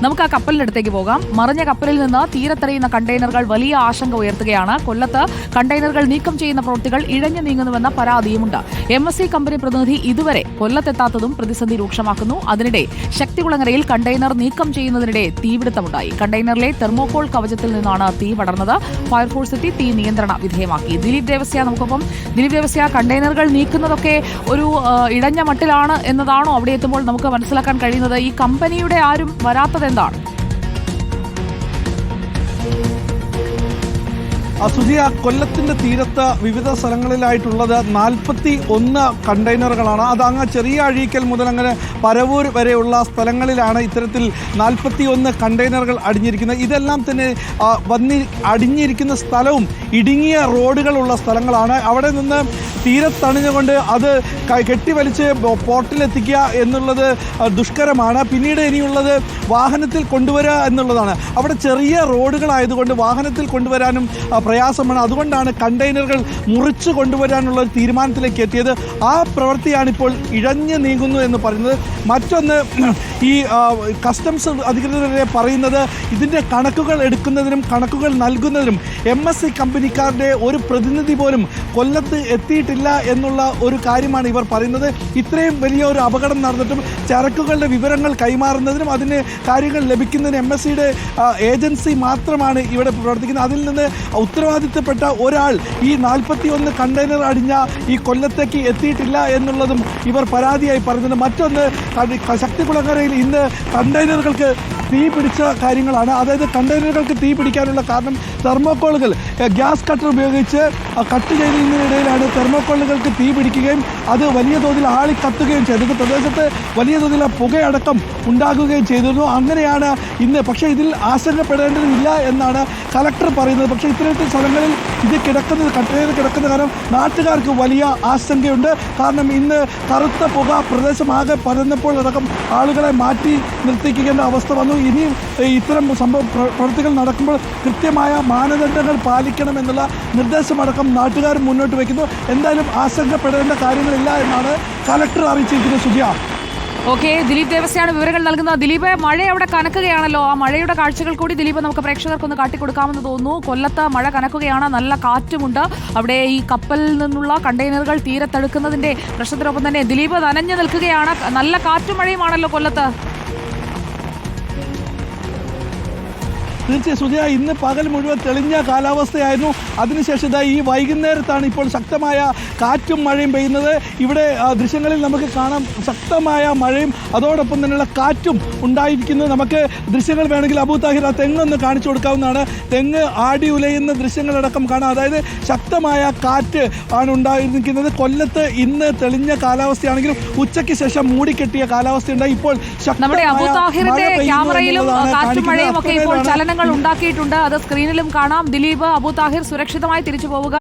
നമുക്ക് ആ കപ്പലിന്റെ അടുത്തേക്ക് പോകാം. മറിഞ്ഞ കപ്പലിൽ നിന്ന് തീരത്തെറിയുന്ന കണ്ടെയ്നറുകൾ വലിയ ആശങ്ക ഉയർത്തുകയാണ്. കൊല്ലത്ത് കണ്ടെയ്നറുകൾ നീക്കം ചെയ്യുന്ന പ്രവൃത്തികൾ ഇഴഞ്ഞു നീങ്ങുന്നുവെന്ന പരാതിയുമുണ്ട്. MSC കമ്പനി പ്രതിനിധി ഇതുവരെ കൊല്ലത്തെത്താത്തതും പ്രതിസന്ധി രൂക്ഷമാക്കുന്നു. അതിനിടെ ശക്തികുളങ്ങരയിൽ കണ്ടെയ്നർ നീക്കം ചെയ്യുന്നതിനിടെ തീപിടുത്തമുണ്ടായി. കണ്ടെയ്നറിലെ തെർമോകോൾ കവചത്തിൽ നിന്നാണ് തീ പടർന്നത്. ഫയർഫോഴ്സ് എത്തി തീ നിയന്ത്രണ വിധേയമാക്കി. ദിലീപ് ദേവസ്യ നമുക്കൊപ്പം. ദിലീപ് ദേവസ്യ, കണ്ടെയ്നറുകൾ നീക്കുന്നതൊക്കെ ഒരു ഇടഞ്ഞ മട്ടിലാണ് എന്നതാണോ അവിടെ എത്തുമ്പോൾ നമുക്ക് മനസ്സിലാക്കാൻ കഴിയുന്നത്? ഈ കമ്പനിയുടെ ആരും വരാത്തത് എന്താണ്? സുജിയ, കൊല്ലത്തിന്റെ തീരത്ത് വിവിധ സ്ഥലങ്ങളിലായിട്ടുള്ളത് 41 കണ്ടെയ്നറുകളാണ്. അത് അങ്ങ് ചെറിയ അഴീക്കൽ മുതൽ അങ്ങനെ പരവൂർ വരെയുള്ള സ്ഥലങ്ങളിലാണ് ഇത്തരത്തിൽ 41 കണ്ടെയ്നറുകൾ അടിഞ്ഞിരിക്കുന്നത്. ഇതെല്ലാം തന്നെ അടിഞ്ഞിരിക്കുന്ന സ്ഥലവും ഇടുങ്ങിയ റോഡുകളുള്ള സ്ഥലങ്ങളാണ്. അവിടെ നിന്ന് തീരത്തണിഞ്ഞുകൊണ്ട് അത് കെട്ടിവലിച്ച് പോർട്ടിലെത്തിക്കുക എന്നുള്ളത് ദുഷ്കരമാണ്. പിന്നീട് ഇനിയുള്ളത് വാഹനത്തിൽ കൊണ്ടുവരിക എന്നുള്ളതാണ്. അവിടെ ചെറിയ റോഡുകളായതുകൊണ്ട് വാഹനത്തിൽ കൊണ്ടുവരാനും പ്രയാസമാണ്. അതുകൊണ്ടാണ് കണ്ടെയ്നറുകൾ മുറിച്ചു കൊണ്ടുവരാനുള്ള ഒരു തീരുമാനത്തിലേക്ക് എത്തിയത്. ആ പ്രവൃത്തിയാണിപ്പോൾ ഇഴഞ്ഞു നീങ്ങുന്നു എന്ന് പറയുന്നത്. മറ്റൊന്ന്, ഈ കസ്റ്റംസ് അധികൃതരെ പറയുന്നത് ഇതിൻ്റെ കണക്കുകൾ എടുക്കുന്നതിനും കണക്കുകൾ നൽകുന്നതിനും MSC കമ്പനിക്കാരുടെ ഒരു പ്രതിനിധി പോലും കൊല്ലത്ത് എത്തിയിട്ടില്ല എന്നുള്ള ഒരു കാര്യമാണ് ഇവർ പറയുന്നത്. ഇത്രയും വലിയ ഒരു അപകടം നടന്നിട്ടും ചരക്കുകളുടെ വിവരങ്ങൾ കൈമാറുന്നതിനും അതിന് കാര്യങ്ങൾ ലഭിക്കുന്നതിന് MSCയുടെ ഏജൻസി മാത്രമാണ് ഇവിടെ പ്രവർത്തിക്കുന്നത്. അതിൽ നിന്ന് ഉത്തരവാദിത്തപ്പെട്ട ഒരാൾ ഈ 41 കണ്ടെയ്നർ അടിഞ്ഞ ഈ കൊല്ലത്തേക്ക് എത്തിയിട്ടില്ല എന്നുള്ളതും ഇവർ പരാതിയായി പറയുന്നുണ്ട്. മറ്റൊന്ന്, ശക്തികുളങ്ങരയിൽ ഇന്ന് കണ്ടെയ്നറുകൾക്ക് തീ പിടിച്ച കാര്യങ്ങളാണ്. അതായത് കണ്ടെയ്നറുകൾക്ക് തീ പിടിക്കാനുള്ള കാരണം തെർമോക്കോളുകൾ ഗ്യാസ് കട്ടർ ഉപയോഗിച്ച് കട്ട് ചെയ്യുന്നതിനിടയിലാണ് തെർമോക്കോളുകൾക്ക് തീ പിടിക്കുകയും അത് വലിയ തോതിൽ ആളിക്കത്തുകയും ചെയ്തത്. പ്രദേശത്ത് വലിയ തോതിൽ പുകയടക്കം ഉണ്ടാകുകയും ചെയ്തിരുന്നു. അങ്ങനെയാണ് ഇന്ന്. പക്ഷേ ഇതിൽ ആശങ്കപ്പെടേണ്ടതില്ല എന്നാണ് കലക്ടർ പറയുന്നത്. പക്ഷേ ഇത്തരത്തിൽ സ്ഥലങ്ങളിൽ ഇത് കണ്ടെയ്നർ കിടക്കുന്ന കാരണം നാട്ടുകാർക്ക് വലിയ ആശങ്കയുണ്ട്. കാരണം ഇന്ന് കറുത്ത പുക പ്രദേശമാകെ പരന്നപ്പോൾ അടക്കം ആളുകളെ മാറ്റി നിർത്തിക്കേണ്ട അവസ്ഥ വന്നു. ഇനിയും ഇത്തരം പ്രവൃത്തികൾ നടക്കുമ്പോൾ കൃത്യമായ മാനദണ്ഡങ്ങൾ പാലിക്കണമെന്നുള്ള നിർദ്ദേശമടക്കം നാട്ടുകാർ മുന്നോട്ട് വയ്ക്കുന്നു. എന്തായാലും ആശങ്കപ്പെടേണ്ട കാര്യങ്ങളില്ല എന്നാണ് കലക്ടർ അറിയിച്ചിരിക്കുന്നത്. സുജിയ. ഓക്കെ, ദിലീപ് ദേവസ്യാണ് വിവരങ്ങൾ നൽകുന്നത്. ദിലീപ്, മഴ അവിടെ കനക്കുകയാണല്ലോ. ആ മഴയുടെ കാഴ്ചകൾ കൂടി ദിലീപ് നമുക്ക് പ്രേക്ഷകർക്കൊന്ന് കാട്ടിക്കൊടുക്കാമെന്ന് തോന്നുന്നു. കൊല്ലത്ത് മഴ കനക്കുകയാണ്, നല്ല കാറ്റുമുണ്ട്. അവിടെ ഈ കപ്പലിൽ നിന്നുള്ള കണ്ടെയ്നറുകൾ തീരത്തെടുക്കുന്നതിന്റെ പ്രശ്നത്തിനൊപ്പം തന്നെ ദിലീപ് നനഞ്ഞു നിൽക്കുകയാണ്. നല്ല കാറ്റും മഴയുമാണല്ലോ കൊല്ലത്ത്. തീർച്ചയായും സുജിയ, ഇന്ന് പകൽ മുഴുവൻ തെളിഞ്ഞ കാലാവസ്ഥയായിരുന്നു. അതിനുശേഷം ഈ വൈകുന്നേരത്താണ് ഇപ്പോൾ ശക്തമായ കാറ്റും മഴയും പെയ്യുന്നത്. ഇവിടെ ദൃശ്യങ്ങളിൽ നമുക്ക് കാണാം ശക്തമായ മഴയും അതോടൊപ്പം തന്നെയുള്ള കാറ്റും ഉണ്ടായിരിക്കുന്നത്. നമുക്ക് ദൃശ്യങ്ങൾ വേണമെങ്കിൽ അബൂ താഹിർ ആ തെങ്ങൊന്ന് കാണിച്ചു കൊടുക്കാവുന്നതാണ്. തെങ്ങ് ആടി ഉലയുന്ന ദൃശ്യങ്ങളടക്കം കാണാം. അതായത് ശക്തമായ കാറ്റ് ആണ് ഉണ്ടായിരിക്കുന്നത്. കൊല്ലത്ത് ഇന്ന് തെളിഞ്ഞ കാലാവസ്ഥയാണെങ്കിലും ഉച്ചയ്ക്ക് ശേഷം മൂടിക്കെട്ടിയ കാലാവസ്ഥയുണ്ടായി. ഇപ്പോൾ ചലനങ്ങൾ ഉണ്ടാക്കിയിട്ടുണ്ട്. അത് സ്ക്രീനിലും കാണാം. ദിലീപ്, അബൂ താഹിർ സുരക്ഷിതമായി തിരിച്ചു പോവുക.